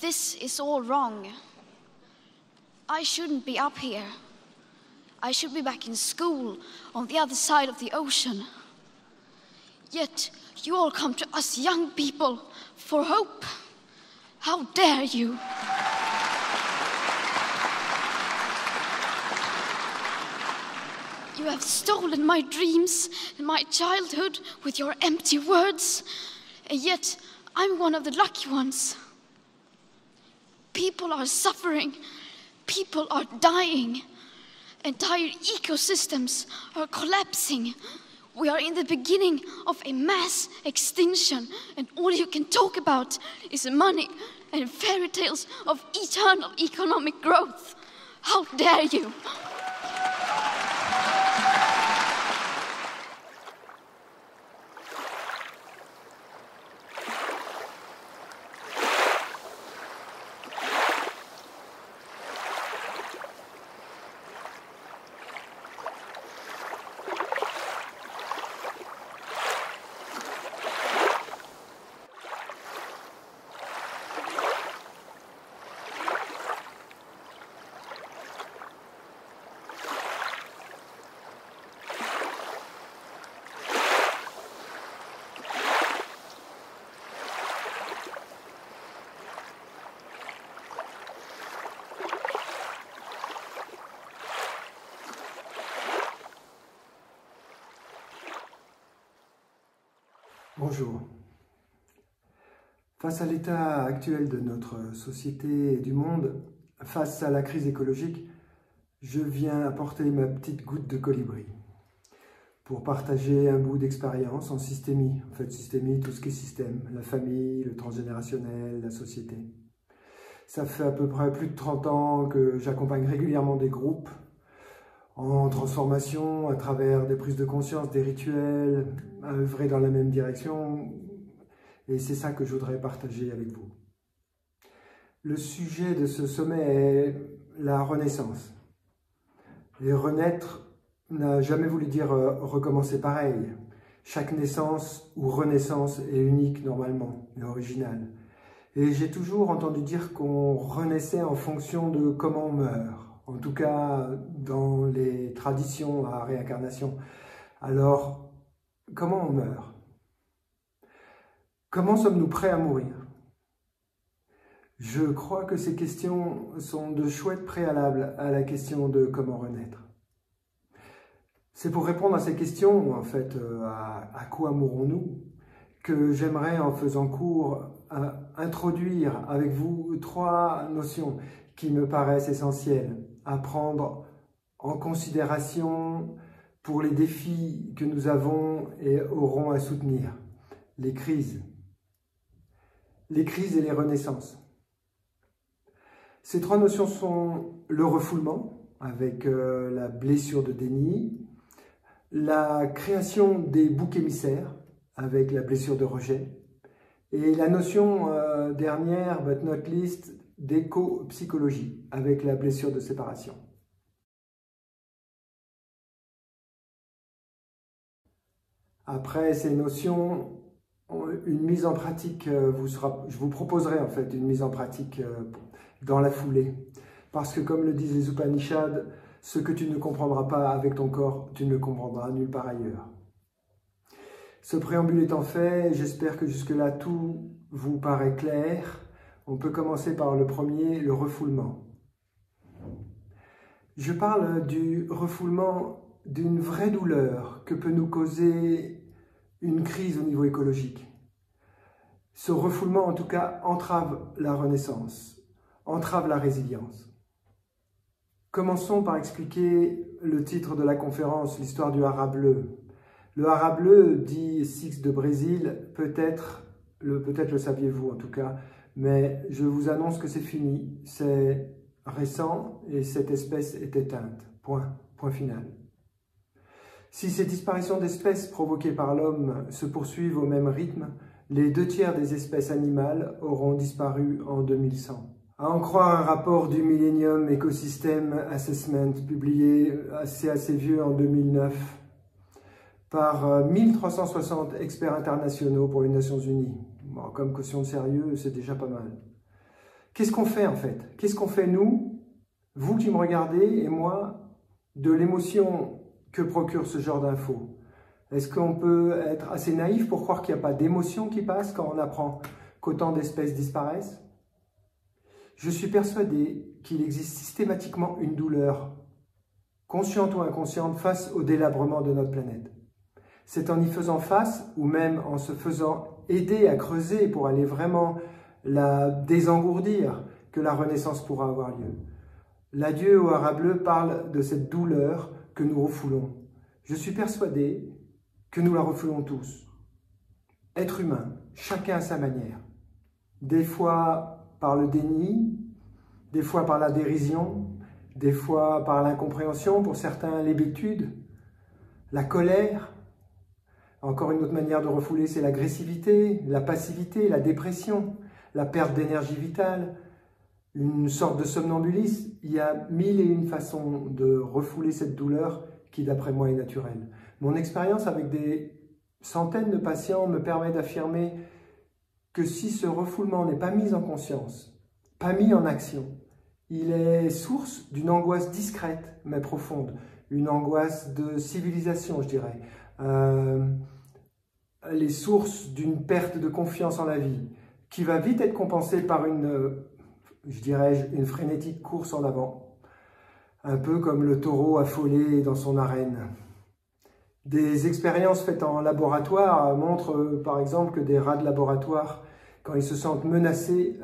This is all wrong. I shouldn't be up here. I should be back in school on the other side of the ocean. Yet you all come to us young people for hope. How dare you? You have stolen my dreams and my childhood with your empty words, and yet I'm one of the lucky ones. People are suffering, people are dying, entire ecosystems are collapsing. We are in the beginning of a mass extinction, and all you can talk about is money and fairy tales of eternal economic growth. How dare you? Bonjour. Face à l'état actuel de notre société et du monde, face à la crise écologique, je viens apporter ma petite goutte de colibri pour partager un bout d'expérience en systémie. En fait, systémie, tout ce qui est système, la famille, le transgénérationnel, la société. Ça fait à peu près plus de 30 ans que j'accompagne régulièrement des groupes en transformation, à travers des prises de conscience, des rituels, à œuvrer dans la même direction. Et c'est ça que je voudrais partager avec vous. Le sujet de ce sommet est la renaissance. Et renaître n'a jamais voulu dire recommencer pareil. Chaque naissance ou renaissance est unique normalement et originale. Et j'ai toujours entendu dire qu'on renaissait en fonction de comment on meurt. En tout cas, dans les traditions à réincarnation. Alors, comment on meurt? Comment sommes-nous prêts à mourir? Je crois que ces questions sont de chouettes préalables à la question de comment renaître. C'est pour répondre à ces questions, en fait, à quoi mourrons-nous, que j'aimerais, en faisant court, introduire avec vous 3 notions qui me paraissent essentielles à prendre en considération pour les défis que nous avons et aurons à soutenir. Les crises et les renaissances. Ces 3 notions sont le refoulement, avec la blessure de déni, la création des boucs émissaires, avec la blessure de rejet, et la notion dernière, but not least, d'éco-psychologie, avec la blessure de séparation. Après ces notions, une mise en pratique je vous proposerai en fait une mise en pratique dans la foulée. Parce que comme le disent les Upanishads, ce que tu ne comprendras pas avec ton corps, tu ne le comprendras nulle part ailleurs. Ce préambule étant fait, j'espère que jusque-là tout vous paraît clair. On peut commencer par le premier, le refoulement. Je parle du refoulement d'une vraie douleur que peut nous causer une crise au niveau écologique. Ce refoulement, en tout cas, entrave la renaissance, entrave la résilience. Commençons par expliquer le titre de la conférence, l'histoire du hara bleu. Le hara bleu, dit Six de Brésil, peut-être le saviez-vous en tout cas, mais je vous annonce que c'est fini, c'est récent et cette espèce est éteinte. Point final. Si ces disparitions d'espèces provoquées par l'homme se poursuivent au même rythme, les 2/3 des espèces animales auront disparu en 2100. À en croire un rapport du Millennium Ecosystem Assessment publié assez vieux en 2009 par 1360 experts internationaux pour les Nations Unies. Bon, comme caution de sérieux, c'est déjà pas mal. Qu'est-ce qu'on fait en fait? Qu'est-ce qu'on fait nous, vous qui me regardez et moi, de l'émotion que procure ce genre d'infos? Est-ce qu'on peut être assez naïf pour croire qu'il n'y a pas d'émotion qui passe quand on apprend qu'autant d'espèces disparaissent? Je suis persuadé qu'il existe systématiquement une douleur, consciente ou inconsciente, face au délabrement de notre planète. C'est en y faisant face, ou même en se faisant aider à creuser pour aller vraiment la désengourdir, que la renaissance pourra avoir lieu. L'adieu au haras bleu parle de cette douleur que nous refoulons. Je suis persuadé que nous la refoulons tous. Être humain, chacun à sa manière. Des fois par le déni, des fois par la dérision, des fois par l'incompréhension, pour certains l'hébétude, la colère. Encore une autre manière de refouler, c'est l'agressivité, la passivité, la dépression, la perte d'énergie vitale, une sorte de somnambulisme. Il y a 1001 façons de refouler cette douleur qui, d'après moi, est naturelle. Mon expérience avec des centaines de patients me permet d'affirmer que si ce refoulement n'est pas mis en conscience, pas mis en action, il est source d'une angoisse discrète mais profonde, une angoisse de civilisation, je dirais. Les sources d'une perte de confiance en la vie, qui va vite être compensée par une frénétique course en avant, un peu comme le taureau affolé dans son arène. Des expériences faites en laboratoire montrent par exemple que des rats de laboratoire, quand ils se sentent menacés,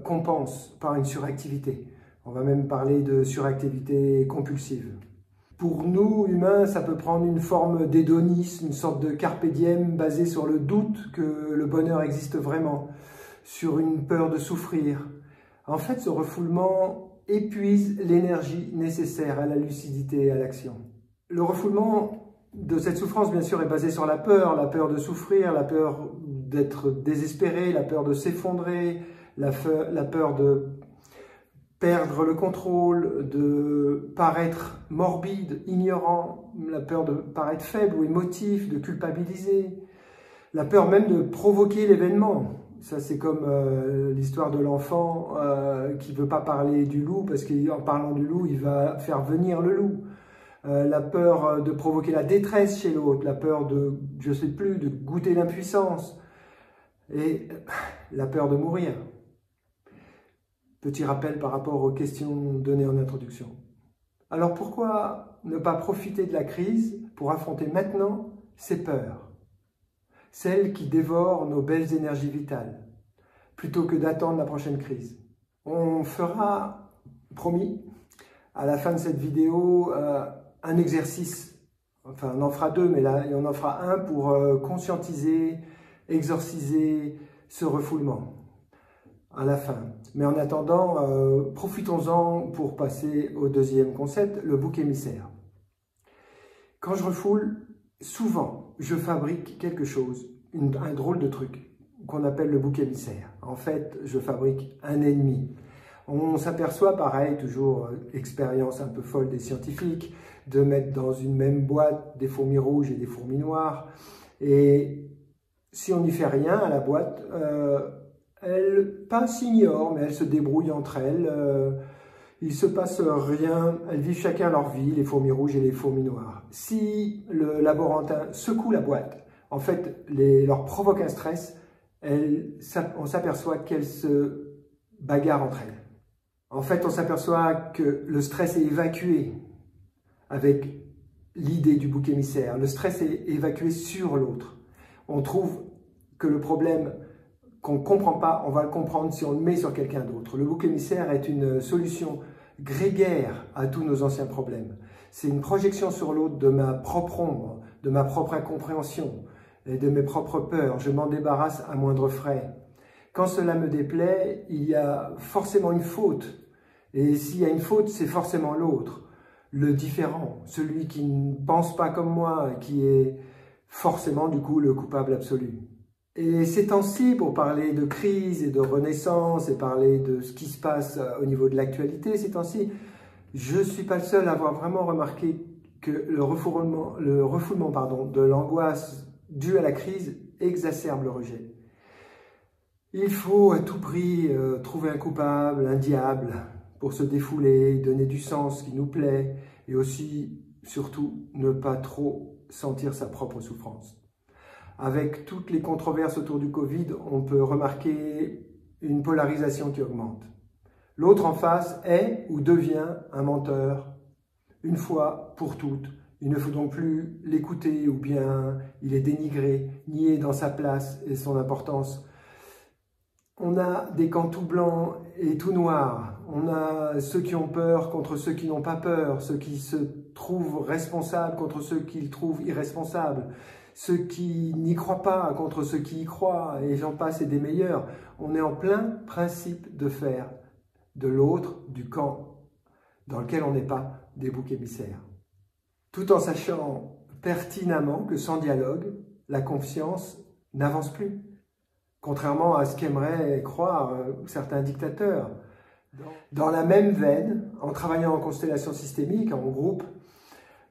compensent par une suractivité. On va même parler de suractivité compulsive. Pour nous, humains, ça peut prendre une forme d'hédonisme, une sorte de carpe diem basée sur le doute que le bonheur existe vraiment, sur une peur de souffrir. En fait, ce refoulement épuise l'énergie nécessaire à la lucidité et à l'action. Le refoulement de cette souffrance, bien sûr, est basé sur la peur de souffrir, la peur d'être désespéré, la peur de s'effondrer, la peur de perdre le contrôle, de paraître morbide, ignorant, la peur de paraître faible ou émotif, de culpabiliser, la peur même de provoquer l'événement. Ça, c'est comme l'histoire de l'enfant qui ne veut pas parler du loup parce qu'en parlant du loup, il va faire venir le loup. La peur de provoquer la détresse chez l'autre, la peur de, je ne sais plus, de goûter l'impuissance et la peur de mourir. Petit rappel par rapport aux questions données en introduction. Alors pourquoi ne pas profiter de la crise pour affronter maintenant ces peurs, celles qui dévorent nos belles énergies vitales, plutôt que d'attendre la prochaine crise? On fera, promis, à la fin de cette vidéo, un exercice, enfin on en fera deux, mais là on en fera un pour conscientiser, exorciser ce refoulement à la fin. Mais en attendant, profitons-en pour passer au deuxième concept, le bouc émissaire. Quand je refoule, souvent, je fabrique quelque chose, un drôle de truc, qu'on appelle le bouc émissaire. En fait, je fabrique un ennemi. On s'aperçoit, pareil, toujours expérience un peu folle des scientifiques, de mettre dans une même boîte des fourmis rouges et des fourmis noires. Et si on n'y fait rien à la boîte, elles, pas s'ignorent, mais elles se débrouillent entre elles. Il ne se passe rien, elles vivent chacun leur vie, les fourmis rouges et les fourmis noires. Si le laborantin secoue la boîte, en fait, leur provoque un stress, on s'aperçoit qu'elles se bagarrent entre elles. En fait, on s'aperçoit que le stress est évacué avec l'idée du bouc émissaire. Le stress est évacué sur l'autre. On trouve que le problème qu'on ne comprend pas, on va le comprendre si on le met sur quelqu'un d'autre. Le bouc émissaire est une solution grégaire à tous nos anciens problèmes. C'est une projection sur l'autre de ma propre ombre, de ma propre incompréhension et de mes propres peurs. Je m'en débarrasse à moindre frais. Quand cela me déplaît, il y a forcément une faute. Et s'il y a une faute, c'est forcément l'autre, le différent, celui qui ne pense pas comme moi, qui est forcément du coup le coupable absolu. Et ces temps-ci, pour parler de crise et de renaissance et parler de ce qui se passe au niveau de l'actualité, ces temps-ci, je ne suis pas le seul à avoir vraiment remarqué que le refoulement de l'angoisse due à la crise exacerbe le rejet. Il faut à tout prix trouver un coupable, un diable, pour se défouler, donner du sens qui nous plaît, et aussi, surtout, ne pas trop sentir sa propre souffrance. Avec toutes les controverses autour du Covid, on peut remarquer une polarisation qui augmente. L'autre en face est ou devient un menteur, une fois pour toutes. Il ne faut donc plus l'écouter, ou bien il est dénigré, nié dans sa place et son importance. On a des camps tout blancs et tout noirs. On a ceux qui ont peur contre ceux qui n'ont pas peur, ceux qui se trouvent responsables contre ceux qui trouvent irresponsables, ceux qui n'y croient pas contre ceux qui y croient, et j'en passe et des meilleurs. On est en plein principe de faire de l'autre du camp dans lequel on n'est pas des boucs émissaires. Tout en sachant pertinemment que sans dialogue, la confiance n'avance plus. Contrairement à ce qu'aimeraient croire certains dictateurs. Dans la même veine, en travaillant en constellation systémique, en groupe,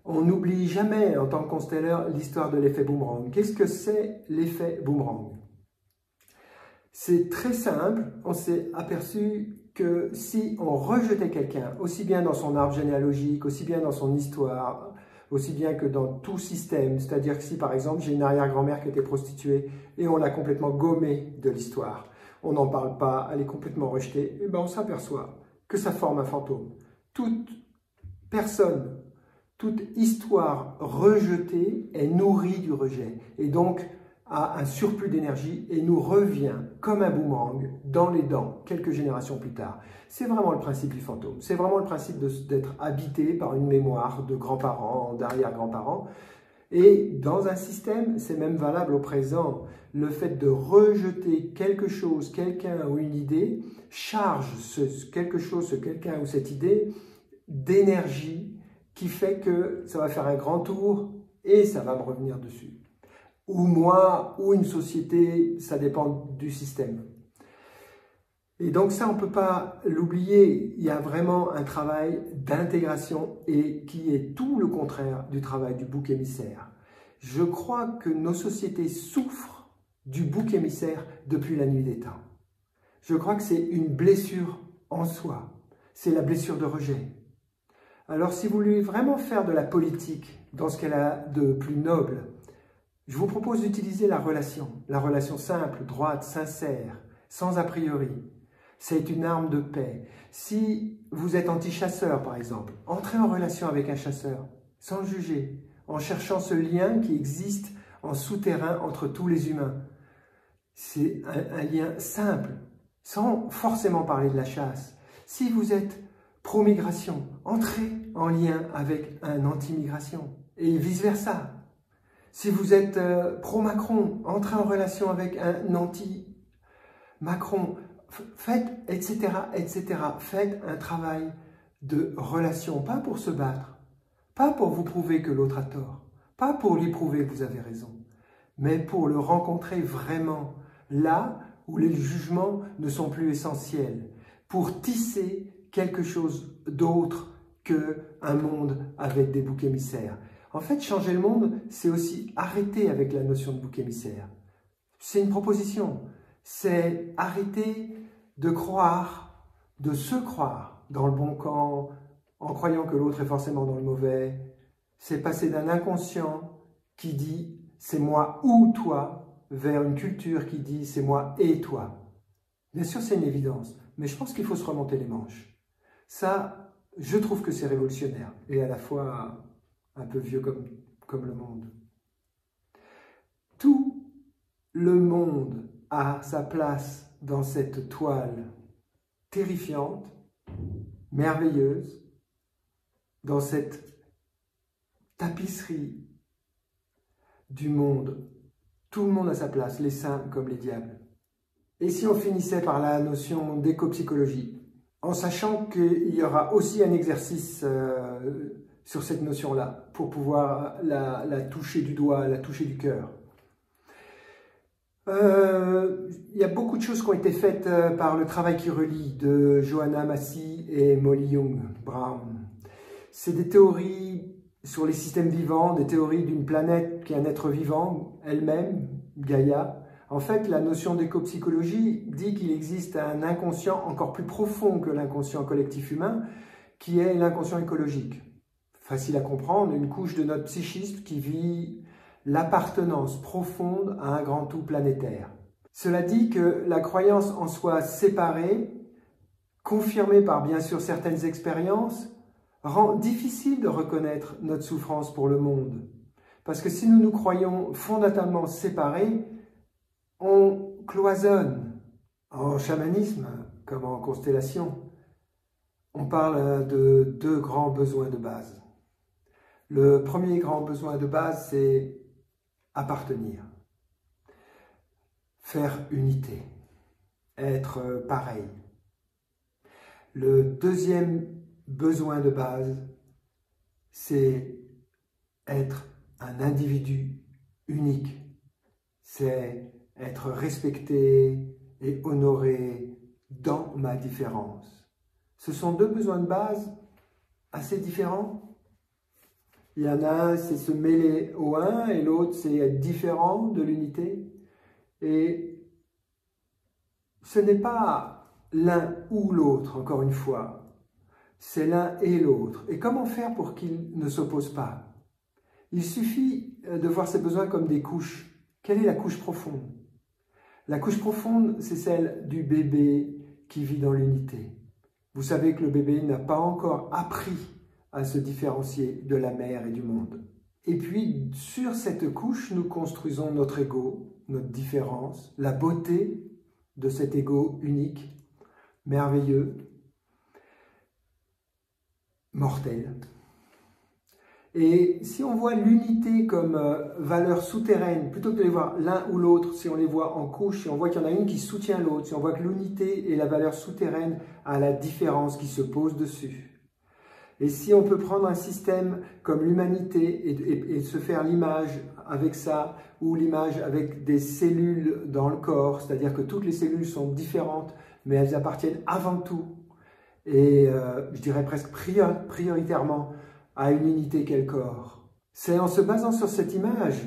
on n'oublie jamais en tant que constelleur l'histoire de l'effet boomerang. Qu'est-ce que c'est l'effet boomerang? C'est très simple, on s'est aperçu que si on rejetait quelqu'un, aussi bien dans son arbre généalogique, aussi bien dans son histoire, aussi bien que dans tout système, c'est-à-dire que si par exemple j'ai une arrière-grand-mère qui était prostituée et on l'a complètement gommée de l'histoire, on n'en parle pas, elle est complètement rejetée, et ben on s'aperçoit que ça forme un fantôme. Toute personne, toute histoire rejetée est nourrie du rejet et donc a un surplus d'énergie et nous revient comme un boomerang dans les dents quelques générations plus tard. C'est vraiment le principe du fantôme. C'est vraiment le principe d'être habité par une mémoire de grands-parents, d'arrière-grands-parents. Et dans un système, c'est même valable au présent. Le fait de rejeter quelque chose, quelqu'un ou une idée, charge quelque chose, ce quelqu'un ou cette idée d'énergie qui fait que ça va faire un grand tour et ça va me revenir dessus. Ou moi, ou une société, ça dépend du système. Et donc ça, on ne peut pas l'oublier. Il y a vraiment un travail d'intégration et qui est tout le contraire du travail du bouc émissaire. Je crois que nos sociétés souffrent du bouc émissaire depuis la nuit des temps. Je crois que c'est une blessure en soi. C'est la blessure de rejet. Alors si vous voulez vraiment faire de la politique dans ce qu'elle a de plus noble, je vous propose d'utiliser la relation simple, droite, sincère, sans a priori. C'est une arme de paix. Si vous êtes anti-chasseur, par exemple, entrez en relation avec un chasseur, sans juger, en cherchant ce lien qui existe en souterrain entre tous les humains. C'est un lien simple, sans forcément parler de la chasse. Si vous êtes pro-migration, entrez en lien avec un anti-migration, et vice-versa. Si vous êtes pro-Macron, entrez en relation avec un anti-Macron. Faites, etc., etc. Faites un travail de relation, pas pour se battre, pas pour vous prouver que l'autre a tort, pas pour lui prouver que vous avez raison, mais pour le rencontrer vraiment là où les jugements ne sont plus essentiels, pour tisser quelque chose d'autre qu'un monde avec des boucs émissaires. En fait, changer le monde, c'est aussi arrêter avec la notion de bouc émissaire. C'est une proposition. C'est arrêter de croire, de se croire dans le bon camp, en croyant que l'autre est forcément dans le mauvais. C'est passer d'un inconscient qui dit « c'est moi ou toi » vers une culture qui dit « c'est moi et toi ». Bien sûr, c'est une évidence, mais je pense qu'il faut se remonter les manches. Ça, je trouve que c'est révolutionnaire et à la fois un peu vieux comme le monde. Tout le monde a sa place dans cette toile terrifiante, merveilleuse, dans cette tapisserie du monde. Tout le monde a sa place, les saints comme les diables. Et si on finissait par la notion d'éco-psychologie, en sachant qu'il y aura aussi un exercice sur cette notion-là, pour pouvoir la toucher du doigt, la toucher du cœur. Il y a beaucoup de choses qui ont été faites par le travail qui relie de Johanna Massey et Molly Young Brown. C'est des théories sur les systèmes vivants, des théories d'une planète qui est un être vivant, elle-même, Gaïa, En fait, la notion d'éco-psychologie dit qu'il existe un inconscient encore plus profond que l'inconscient collectif humain, qui est l'inconscient écologique. Facile à comprendre, une couche de notre psychisme qui vit l'appartenance profonde à un grand tout planétaire. Cela dit que la croyance en soi séparée, confirmée par bien sûr certaines expériences, rend difficile de reconnaître notre souffrance pour le monde. Parce que si nous nous croyons fondamentalement séparés, on cloisonne. En chamanisme, comme en constellation, on parle de deux grands besoins de base. Le premier grand besoin de base, c'est appartenir, faire unité, être pareil. Le deuxième besoin de base, c'est être un individu unique, c'est être respecté et honoré dans ma différence. Ce sont deux besoins de base assez différents. Il y en a un, c'est se mêler au un, et l'autre, c'est être différent de l'unité. Et ce n'est pas l'un ou l'autre, encore une fois, c'est l'un et l'autre. Et comment faire pour qu'ils ne s'opposent pas? Il suffit de voir ces besoins comme des couches. Quelle est la couche profonde? La couche profonde, c'est celle du bébé qui vit dans l'unité. Vous savez que le bébé n'a pas encore appris à se différencier de la mère et du monde. Et puis, sur cette couche, nous construisons notre ego, notre différence, la beauté de cet ego unique, merveilleux, mortel. Et si on voit l'unité comme valeur souterraine, plutôt que de les voir l'un ou l'autre, si on les voit en couches, si on voit qu'il y en a une qui soutient l'autre, si on voit que l'unité est la valeur souterraine à la différence qui se pose dessus. Et si on peut prendre un système comme l'humanité et se faire l'image avec ça, ou l'image avec des cellules dans le corps, c'est-à-dire que toutes les cellules sont différentes, mais elles appartiennent avant tout, et je dirais presque prioritairement, à une unité qu'est le corps. C'est en se basant sur cette image,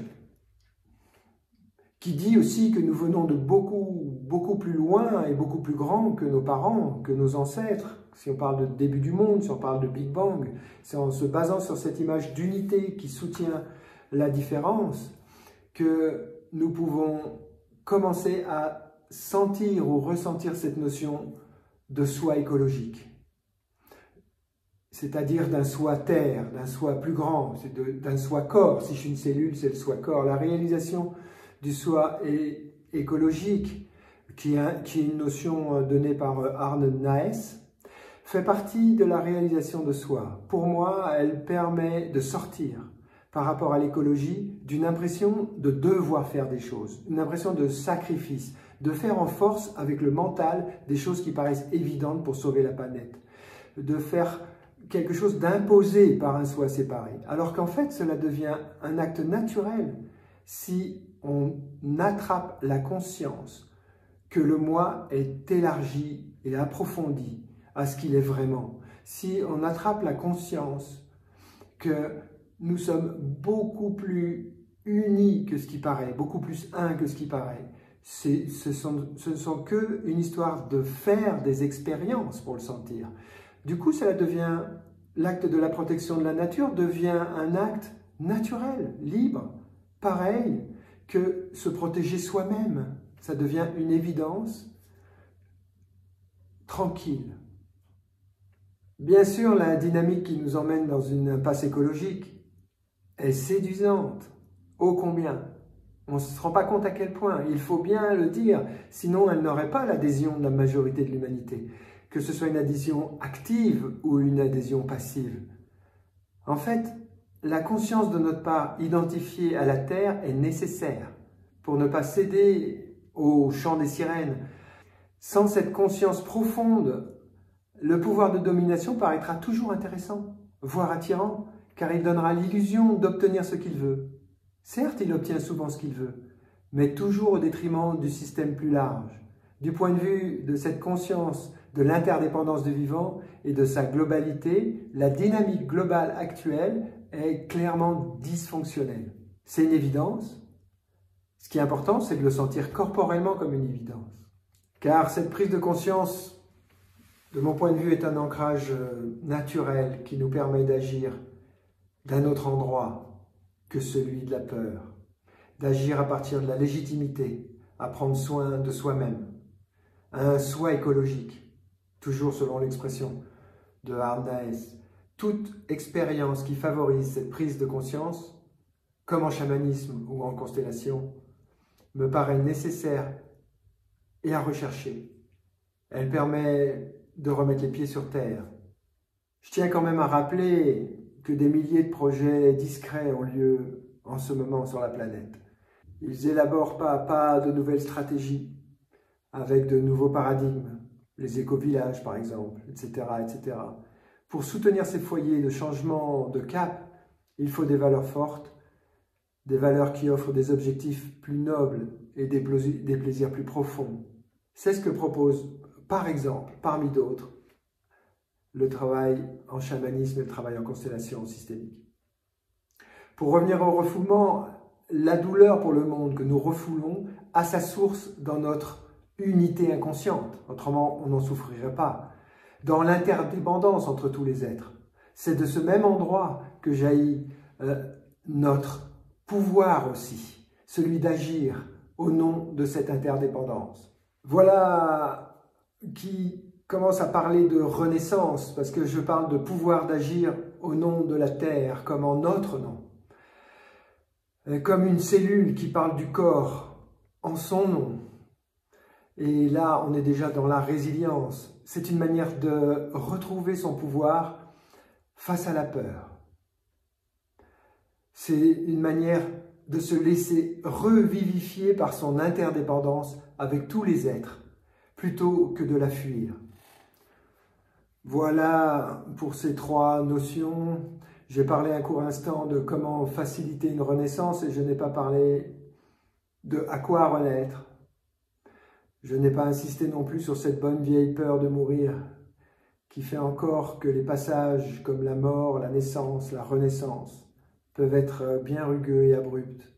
qui dit aussi que nous venons de beaucoup plus loin et beaucoup plus grand que nos parents, que nos ancêtres. Si on parle de début du monde, si on parle de Big Bang, c'est en se basant sur cette image d'unité qui soutient la différence que nous pouvons commencer à sentir ou ressentir cette notion de soi écologique. C'est-à-dire d'un soi terre, d'un soi plus grand, d'un soi corps. Si je suis une cellule, c'est le soi corps. La réalisation du soi écologique, qui est une notion donnée par Arne Naes, fait partie de la réalisation de soi. Pour moi, elle permet de sortir, par rapport à l'écologie, d'une impression de devoir faire des choses, une impression de sacrifice, de faire en force avec le mental des choses qui paraissent évidentes pour sauver la planète, de faire quelque chose d'imposé par un soi séparé, alors qu'en fait cela devient un acte naturel si on attrape la conscience que le moi est élargi et approfondi à ce qu'il est vraiment, si on attrape la conscience que nous sommes beaucoup plus unis que ce qui paraît, beaucoup plus un que ce qui paraît. Ce ne sont que une histoire de faire des expériences pour le sentir. Du coup, cela devient, l'acte de la protection de la nature devient un acte naturel, libre, pareil que se protéger soi-même. Ça devient une évidence tranquille. Bien sûr, la dynamique qui nous emmène dans une impasse écologique est séduisante, ô combien. On ne se rend pas compte à quel point, il faut bien le dire, sinon elle n'aurait pas l'adhésion de la majorité de l'humanité, que ce soit une adhésion active ou une adhésion passive. En fait, la conscience de notre part identifiée à la Terre est nécessaire pour ne pas céder au chant des sirènes. Sans cette conscience profonde, le pouvoir de domination paraîtra toujours intéressant, voire attirant, car il donnera l'illusion d'obtenir ce qu'il veut. Certes, il obtient souvent ce qu'il veut, mais toujours au détriment du système plus large. Du point de vue de cette conscience de l'interdépendance du vivant et de sa globalité, la dynamique globale actuelle est clairement dysfonctionnelle. C'est une évidence, Ce qui est important, c'est de le sentir corporellement comme une évidence. Car cette prise de conscience, de mon point de vue, est un ancrage naturel qui nous permet d'agir d'un autre endroit que celui de la peur, d'agir à partir de la légitimité, à prendre soin de soi-même, un soi écologique, toujours selon l'expression de Harnaes. Toute expérience qui favorise cette prise de conscience, comme en chamanisme ou en constellation, me paraît nécessaire et à rechercher. Elle permet de remettre les pieds sur terre. Je tiens quand même à rappeler que des milliers de projets discrets ont lieu en ce moment sur la planète. Ils élaborent pas à pas de nouvelles stratégies, avec de nouveaux paradigmes, les éco-villages par exemple, etc., etc. Pour soutenir ces foyers de changement de cap, il faut des valeurs fortes, des valeurs qui offrent des objectifs plus nobles et des plaisirs plus profonds. C'est ce que propose, par exemple, parmi d'autres, le travail en chamanisme et le travail en constellation systémique. Pour revenir au refoulement, la douleur pour le monde que nous refoulons a sa source dans notre unité inconsciente, autrement on n'en souffrirait pas, dans l'interdépendance entre tous les êtres. C'est de ce même endroit que jaillit notre pouvoir aussi, celui d'agir au nom de cette interdépendance. Voilà qui commence à parler de renaissance, parce que je parle de pouvoir d'agir au nom de la terre, comme en notre nom. Comme une cellule qui parle du corps en son nom. Et là, on est déjà dans la résilience. C'est une manière de retrouver son pouvoir face à la peur. C'est une manière de se laisser revivifier par son interdépendance avec tous les êtres, plutôt que de la fuir. Voilà pour ces trois notions. J'ai parlé un court instant de comment faciliter une renaissance et je n'ai pas parlé de à quoi renaître. Je n'ai pas insisté non plus sur cette bonne vieille peur de mourir qui fait encore que les passages comme la mort, la naissance, la renaissance peuvent être bien rugueux et abrupts.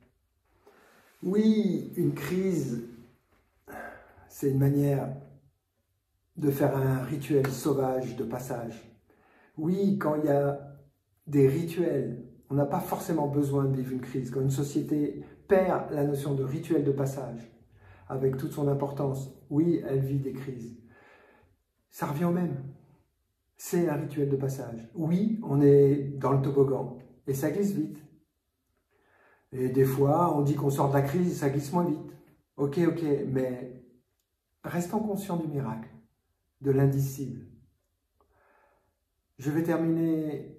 Oui, une crise, c'est une manière de faire un rituel sauvage de passage. Oui, quand il y a des rituels, on n'a pas forcément besoin de vivre une crise. Quand une société perd la notion de rituel de passage, avec toute son importance, oui, elle vit des crises. Ça revient au même. C'est un rituel de passage. Oui, on est dans le toboggan et ça glisse vite. Et des fois, on dit qu'on sort de la crise et ça glisse moins vite. Ok, mais restons conscients du miracle, de l'indicible. Je vais terminer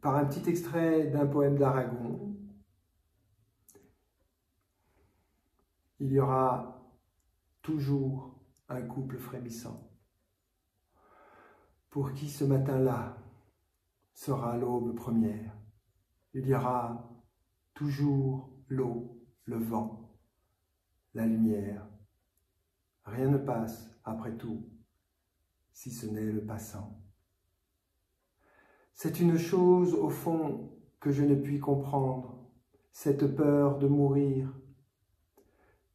par un petit extrait d'un poème d'Aragon. Il y aura toujours un couple frémissant, pour qui ce matin-là sera l'aube première. Il y aura toujours l'eau, le vent, la lumière. Rien ne passe après tout, si ce n'est le passant. C'est une chose, au fond, que je ne puis comprendre, cette peur de mourir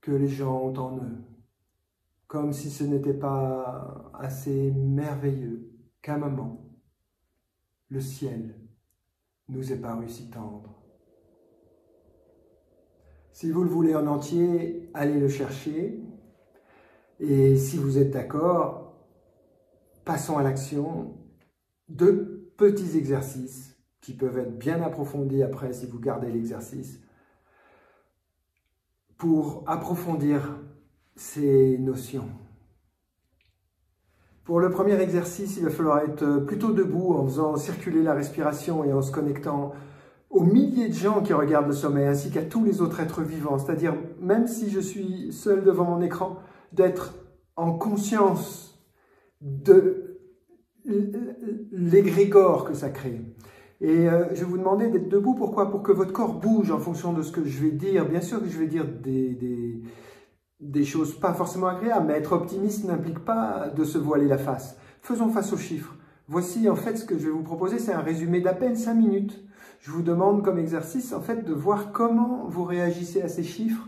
que les gens ont en eux, comme si ce n'était pas assez merveilleux qu'à un moment, le ciel nous est paru si tendre. Si vous le voulez en entier, allez le chercher, et si vous êtes d'accord, passons à l'action. Deux petits exercices qui peuvent être bien approfondis après si vous gardez l'exercice, pour approfondir ces notions. Pour le premier exercice, il va falloir être plutôt debout en faisant circuler la respiration et en se connectant aux milliers de gens qui regardent le sommet, ainsi qu'à tous les autres êtres vivants. C'est-à-dire, même si je suis seul devant mon écran, d'être en conscience de l'égrégore que ça crée. Et je vais vous demander d'être debout. Pourquoi? Pour que votre corps bouge en fonction de ce que je vais dire. Bien sûr que je vais dire des choses pas forcément agréables, mais être optimiste n'implique pas de se voiler la face. Faisons face aux chiffres. Voici en fait ce que je vais vous proposer, c'est un résumé d'à peine 5 minutes. Je vous demande comme exercice en fait de voir comment vous réagissez à ces chiffres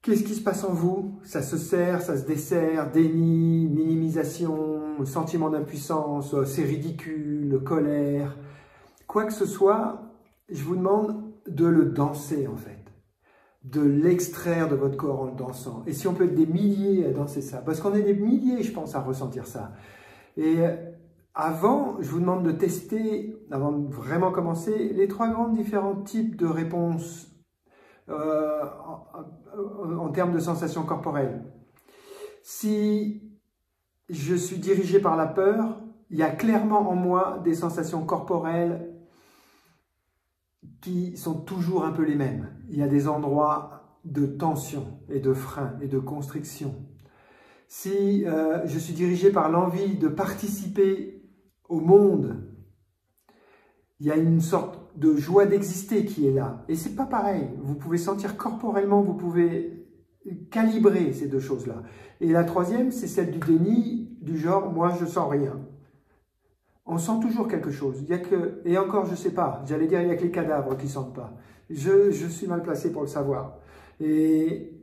Qu'est-ce qui se passe en vous? Ça se serre, ça se dessert, déni, minimisation, sentiment d'impuissance, c'est ridicule, colère. Quoi que ce soit, je vous demande de le danser en fait, de l'extraire de votre corps en le dansant. Et si on peut être des milliers à danser ça, parce qu'on est des milliers, je pense, à ressentir ça. Et avant, je vous demande de tester, avant de vraiment commencer, les 3 grands différents types de réponses en termes de sensations corporelles. Si je suis dirigé par la peur, il y a clairement en moi des sensations corporelles qui sont toujours un peu les mêmes. Il y a des endroits de tension et de frein et de constriction. Si je suis dirigé par l'envie de participer au monde, il y a une sorte de joie d'exister qui est là. Et c'est pas pareil. Vous pouvez sentir corporellement, vous pouvez calibrer ces 2 choses-là. Et la 3e, c'est celle du déni, du genre, moi je sens rien. On sent toujours quelque chose. Il y a que, et encore, je sais pas, j'allais dire, il n'y a que les cadavres qui sentent pas. Je suis mal placé pour le savoir. Et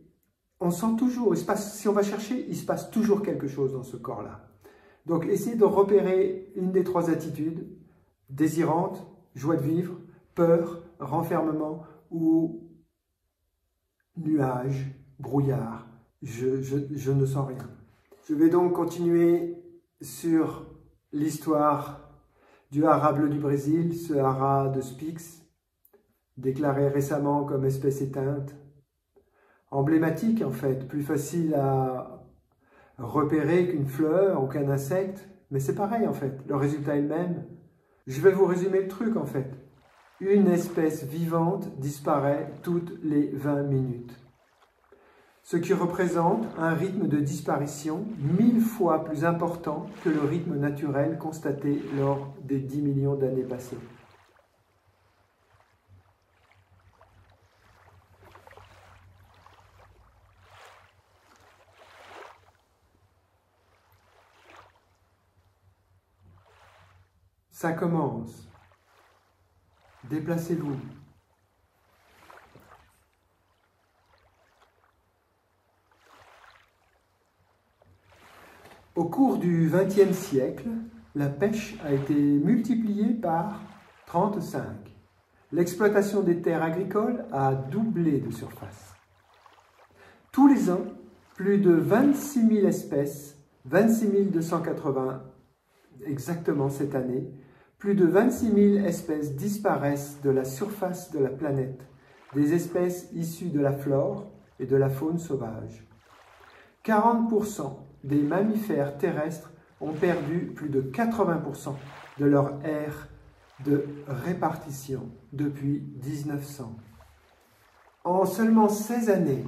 on sent toujours, si on va chercher, il se passe toujours quelque chose dans ce corps-là. Donc, essayez de repérer une des 3 attitudes, désirante, joie de vivre, peur, renfermement ou nuage, brouillard, je ne sens rien. Je vais donc continuer sur l'histoire du hara bleu du Brésil, ce hara de Spix, déclaré récemment comme espèce éteinte, emblématique en fait, plus facile à repérer qu'une fleur ou qu'un insecte, mais c'est pareil en fait, le résultat est le même. Je vais vous résumer le truc en fait. Une espèce vivante disparaît toutes les 20 minutes. Ce qui représente un rythme de disparition 1000 fois plus important que le rythme naturel constaté lors des 10 millions d'années passées. Ça commence. Déplacez-vous. Au cours du XXe siècle, la pêche a été multipliée par 35. L'exploitation des terres agricoles a doublé de surface. Tous les ans, plus de 26 000 espèces, 26 280 exactement cette année, plus de 26 000 espèces disparaissent de la surface de la planète, des espèces issues de la flore et de la faune sauvage. 40% des mammifères terrestres ont perdu plus de 80% de leur aire de répartition depuis 1900. En seulement 16 années,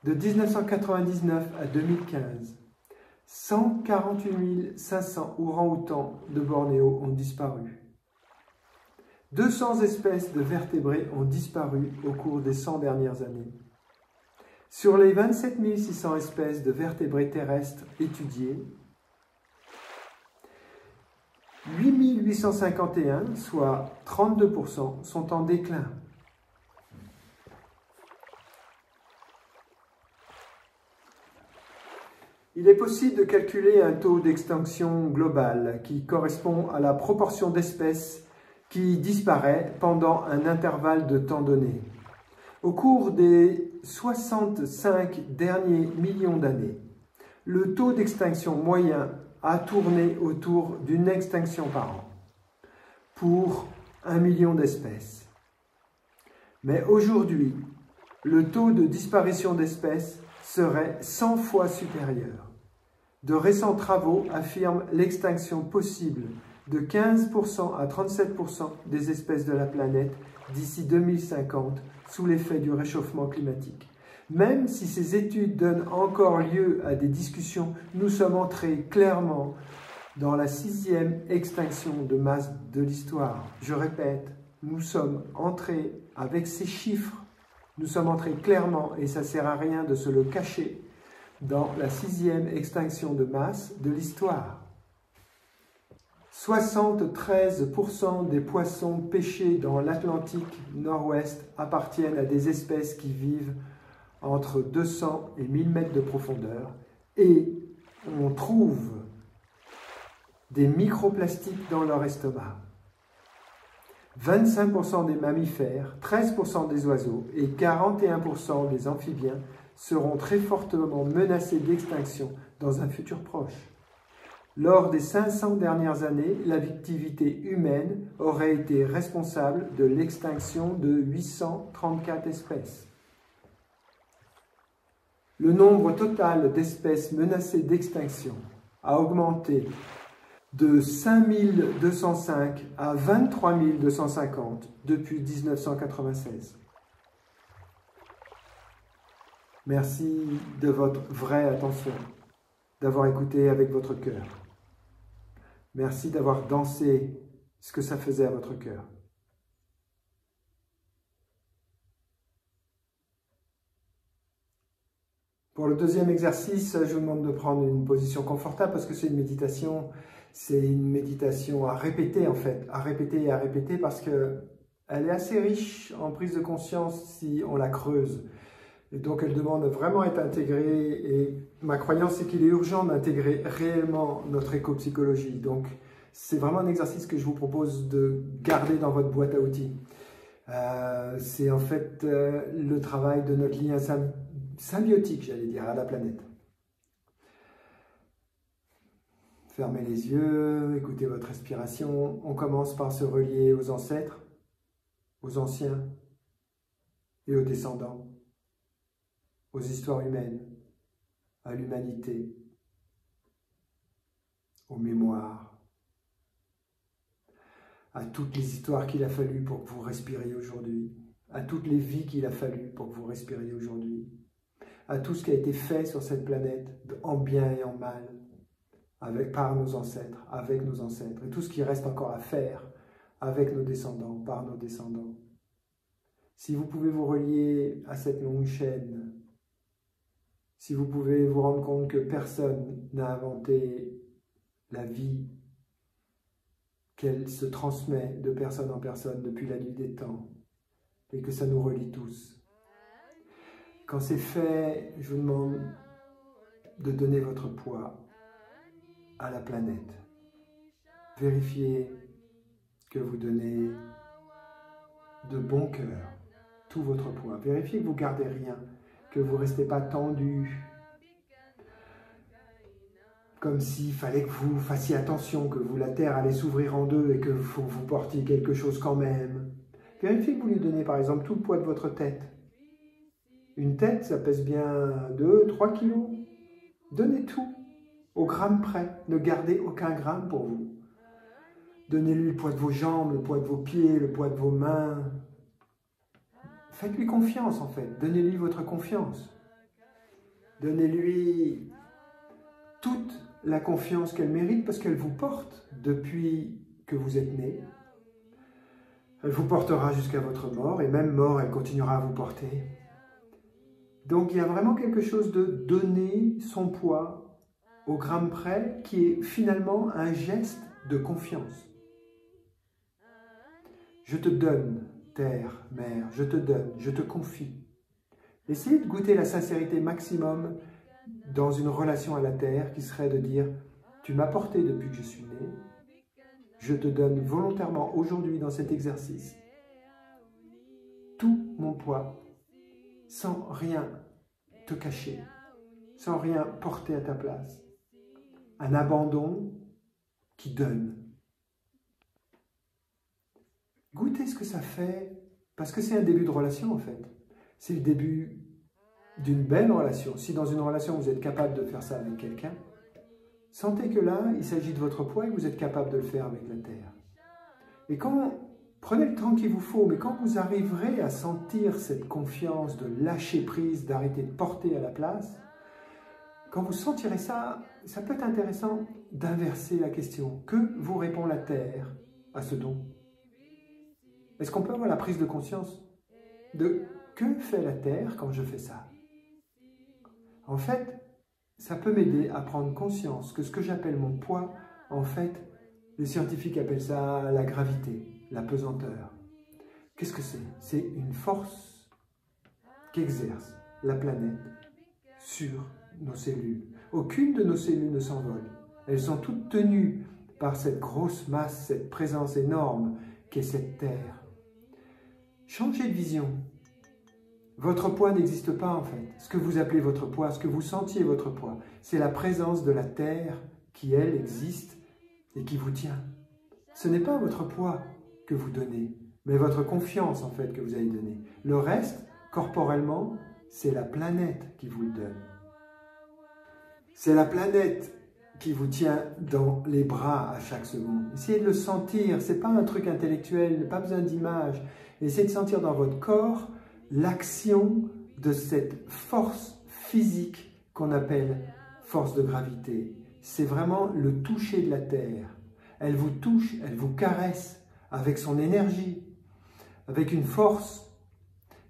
de 1999 à 2015, 148 500 orang-outans de Bornéo ont disparu. 200 espèces de vertébrés ont disparu au cours des 100 dernières années. Sur les 27 600 espèces de vertébrés terrestres étudiées, 8 851, soit 32%, sont en déclin. Il est possible de calculer un taux d'extinction global qui correspond à la proportion d'espèces qui disparaît pendant un intervalle de temps donné. Au cours des 65 derniers millions d'années, le taux d'extinction moyen a tourné autour d'une extinction par an pour 1 million d'espèces. Mais aujourd'hui, le taux de disparition d'espèces serait 100 fois supérieur. De récents travaux affirment l'extinction possible de 15% à 37% des espèces de la planète d'ici 2050 sous l'effet du réchauffement climatique. Même si ces études donnent encore lieu à des discussions, nous sommes entrés clairement dans la 6e extinction de masse de l'histoire. Je répète, nous sommes entrés avec ces chiffres, nous sommes entrés clairement, et ça ne sert à rien de se le cacher, dans la 6e extinction de masse de l'histoire. 73% des poissons pêchés dans l'Atlantique nord-ouest appartiennent à des espèces qui vivent entre 200 et 1000 mètres de profondeur, et on trouve des microplastiques dans leur estomac. 25% des mammifères, 13% des oiseaux et 41% des amphibiens seront très fortement menacés d'extinction dans un futur proche. Lors des 500 dernières années, l'activité humaine aurait été responsable de l'extinction de 834 espèces. Le nombre total d'espèces menacées d'extinction a augmenté de 5205 à 23 250 depuis 1996. Merci de votre vraie attention, d'avoir écouté avec votre cœur. Merci d'avoir dansé ce que ça faisait à votre cœur. Pour le deuxième exercice, je vous demande de prendre une position confortable parce que c'est une méditation à répéter en fait, à répéter et à répéter parce qu'elle est assez riche en prise de conscience si on la creuse. Et donc elle demande vraiment à être intégrée et ma croyance c'est qu'il est urgent d'intégrer réellement notre éco-psychologie. Donc c'est vraiment un exercice que je vous propose de garder dans votre boîte à outils. C'est en fait le travail de notre lien symbiotique, j'allais dire, à la planète. Fermez les yeux, écoutez votre respiration. On commence par se relier aux ancêtres, aux anciens et aux descendants, aux histoires humaines, à l'humanité, aux mémoires, à toutes les histoires qu'il a fallu pour que vous respiriez aujourd'hui, à toutes les vies qu'il a fallu pour que vous respiriez aujourd'hui, à tout ce qui a été fait sur cette planète, en bien et en mal, par nos ancêtres, avec nos ancêtres, et tout ce qui reste encore à faire avec nos descendants, par nos descendants. Si vous pouvez vous relier à cette longue chaîne, si vous pouvez vous rendre compte que personne n'a inventé la vie, qu'elle se transmet de personne en personne depuis la nuit des temps, et que ça nous relie tous. Quand c'est fait, je vous demande de donner votre poids à la planète. Vérifiez que vous donnez de bon cœur tout votre poids. Vérifiez que vous ne gardez rien, que vous ne restez pas tendu, comme s'il fallait que vous fassiez attention, que la Terre allait s'ouvrir en deux et que vous portiez quelque chose quand même. Vérifiez que vous lui donnez par exemple tout le poids de votre tête. Une tête, ça pèse bien 2-3 kilos. Donnez tout, au gramme près. Ne gardez aucun gramme pour vous. Donnez-lui le poids de vos jambes, le poids de vos pieds, le poids de vos mains. Faites-lui confiance en fait. Donnez-lui votre confiance. Donnez-lui toute la confiance qu'elle mérite parce qu'elle vous porte depuis que vous êtes né. Elle vous portera jusqu'à votre mort et même mort, elle continuera à vous porter. Donc il y a vraiment quelque chose de donner son poids au gramme près qui est finalement un geste de confiance. Je te donne, terre, mère, je te donne, je te confie. Essayez de goûter la sincérité maximum dans une relation à la terre qui serait de dire « Tu m'as porté depuis que je suis né, je te donne volontairement aujourd'hui dans cet exercice tout mon poids, sans rien te cacher, sans rien porter à ta place. Un abandon qui donne. » Goûtez ce que ça fait, parce que c'est un début de relation en fait. C'est le début d'une belle relation. Si dans une relation vous êtes capable de faire ça avec quelqu'un, sentez que là, il s'agit de votre poids et vous êtes capable de le faire avec la terre. Et prenez le temps qu'il vous faut, mais quand vous arriverez à sentir cette confiance de lâcher prise, d'arrêter de porter à la place, quand vous sentirez ça, ça peut être intéressant d'inverser la question. Que vous répond la terre à ce don? Est-ce qu'on peut avoir la prise de conscience de que fait la terre quand je fais ça? En fait, ça peut m'aider à prendre conscience que ce que j'appelle mon poids, en fait, les scientifiques appellent ça la gravité, la pesanteur. Qu'est-ce que c'est? C'est une force qu'exerce la planète sur nos cellules. Aucune de nos cellules ne s'envole. Elles sont toutes tenues par cette grosse masse, cette présence énorme qu'est cette Terre. Changez de vision. Votre poids n'existe pas en fait. Ce que vous appelez votre poids, ce que vous sentiez votre poids, c'est la présence de la Terre qui, elle, existe et qui vous tient. Ce n'est pas votre poids que vous donnez, mais votre confiance en fait que vous allez donner. Le reste, corporellement, c'est la planète qui vous le donne. C'est la planète qui vous tient dans les bras à chaque seconde. Essayez de le sentir, ce n'est pas un truc intellectuel, pas besoin d'image. Essayez de sentir dans votre corps l'action de cette force physique qu'on appelle force de gravité. C'est vraiment le toucher de la Terre. Elle vous touche, elle vous caresse avec son énergie, avec une force.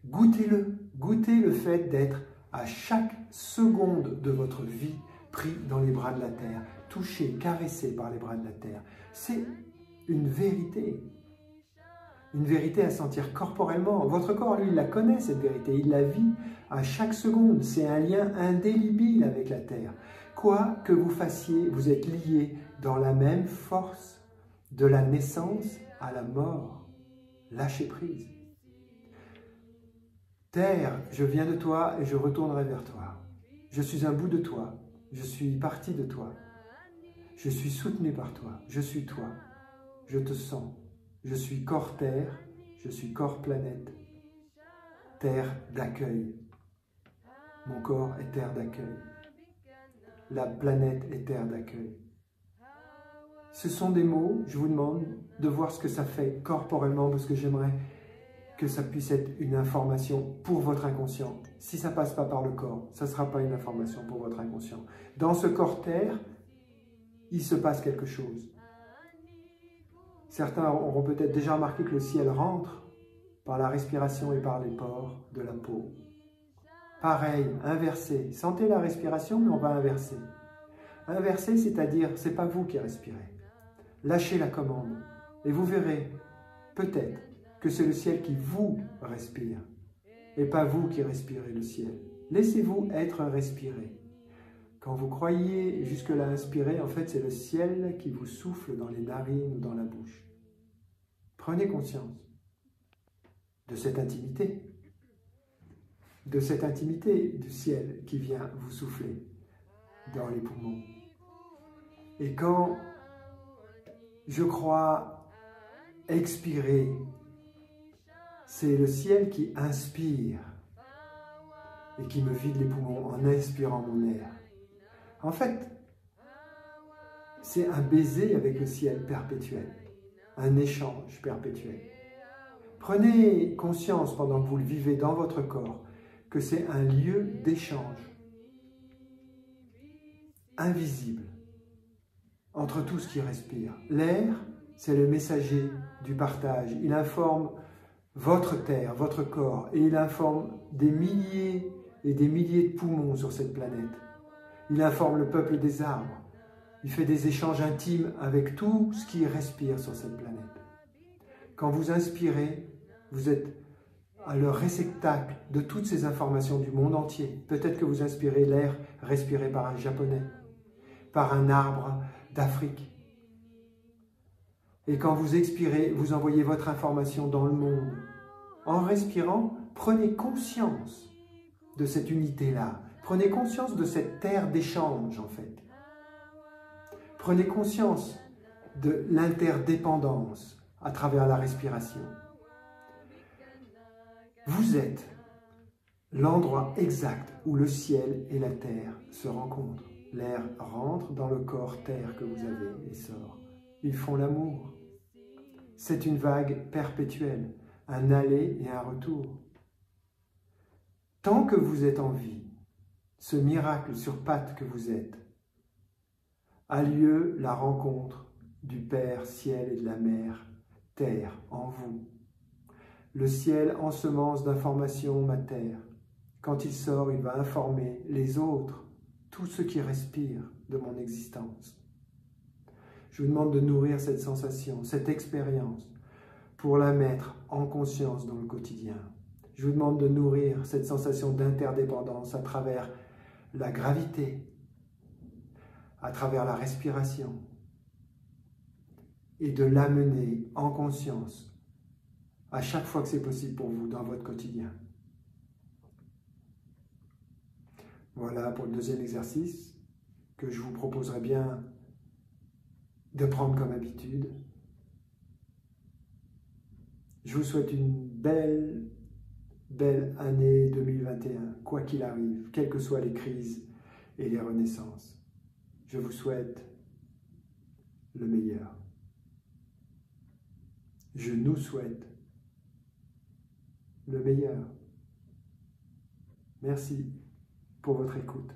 Goûtez-le, goûtez le fait d'être à chaque seconde de votre vie pris dans les bras de la Terre, touché, caressé par les bras de la Terre. C'est une vérité à sentir corporellement. Votre corps, lui, il la connaît, cette vérité, il la vit à chaque seconde. C'est un lien indélébile avec la Terre. Quoi que vous fassiez, vous êtes liés dans la même force de la naissance à la mort. Lâchez prise. Terre, je viens de toi et je retournerai vers toi. Je suis un bout de toi. Je suis partie de toi. Je suis soutenu par toi. Je suis toi. Je te sens. Je suis corps terre. Je suis corps planète. Terre d'accueil. Mon corps est terre d'accueil. La planète est terre d'accueil. Ce sont des mots, je vous demande de voir ce que ça fait corporellement parce que j'aimerais que ça puisse être une information pour votre inconscient. Si ça ne passe pas par le corps, ça ne sera pas une information pour votre inconscient. Dans ce corps terre, il se passe quelque chose. Certains auront peut-être déjà remarqué que le ciel rentre par la respiration et par les pores de la peau. Pareil, inversé. Sentez la respiration, mais on va inverser. Inverser, c'est-à-dire, ce n'est pas vous qui respirez. Lâchez la commande et vous verrez, peut-être, que c'est le ciel qui vous respire et pas vous qui respirez le ciel. Laissez-vous être respiré. Quand vous croyez jusque-là inspirer, en fait, c'est le ciel qui vous souffle dans les narines ou dans la bouche. Prenez conscience de cette intimité du ciel qui vient vous souffler dans les poumons. Et quand je crois expirer, c'est le ciel qui inspire et qui me vide les poumons en inspirant mon air. En fait, c'est un baiser avec le ciel perpétuel, un échange perpétuel. Prenez conscience pendant que vous le vivez dans votre corps que c'est un lieu d'échange invisible entre tout ce qui respire. L'air, c'est le messager du partage. Il informe votre terre, votre corps, et il informe des milliers et des milliers de poumons sur cette planète. Il informe le peuple des arbres. Il fait des échanges intimes avec tout ce qui respire sur cette planète. Quand vous inspirez, vous êtes à le réceptacle de toutes ces informations du monde entier. Peut-être que vous inspirez l'air respiré par un Japonais, par un arbre d'Afrique. Et quand vous expirez, vous envoyez votre information dans le monde. En respirant, prenez conscience de cette unité-là. Prenez conscience de cette terre d'échange, en fait. Prenez conscience de l'interdépendance à travers la respiration. Vous êtes l'endroit exact où le ciel et la terre se rencontrent. L'air rentre dans le corps terre que vous avez et sort. Ils font l'amour. C'est une vague perpétuelle, un aller et un retour. Tant que vous êtes en vie, ce miracle sur pattes que vous êtes, a lieu la rencontre du Père ciel et de la Mère terre en vous. Le ciel ensemence d'informations ma terre. Quand il sort, il va informer les autres, tous ceux qui respirent de mon existence. Je vous demande de nourrir cette sensation, cette expérience, pour la mettre en conscience dans le quotidien. Je vous demande de nourrir cette sensation d'interdépendance à travers la gravité, à travers la respiration, et de l'amener en conscience à chaque fois que c'est possible pour vous dans votre quotidien. Voilà pour le deuxième exercice que je vous proposerai bien de prendre comme habitude. Je vous souhaite une belle année 2021, quoi qu'il arrive, quelles que soient les crises et les renaissances. Je vous souhaite le meilleur. Je nous souhaite le meilleur. Merci pour votre écoute.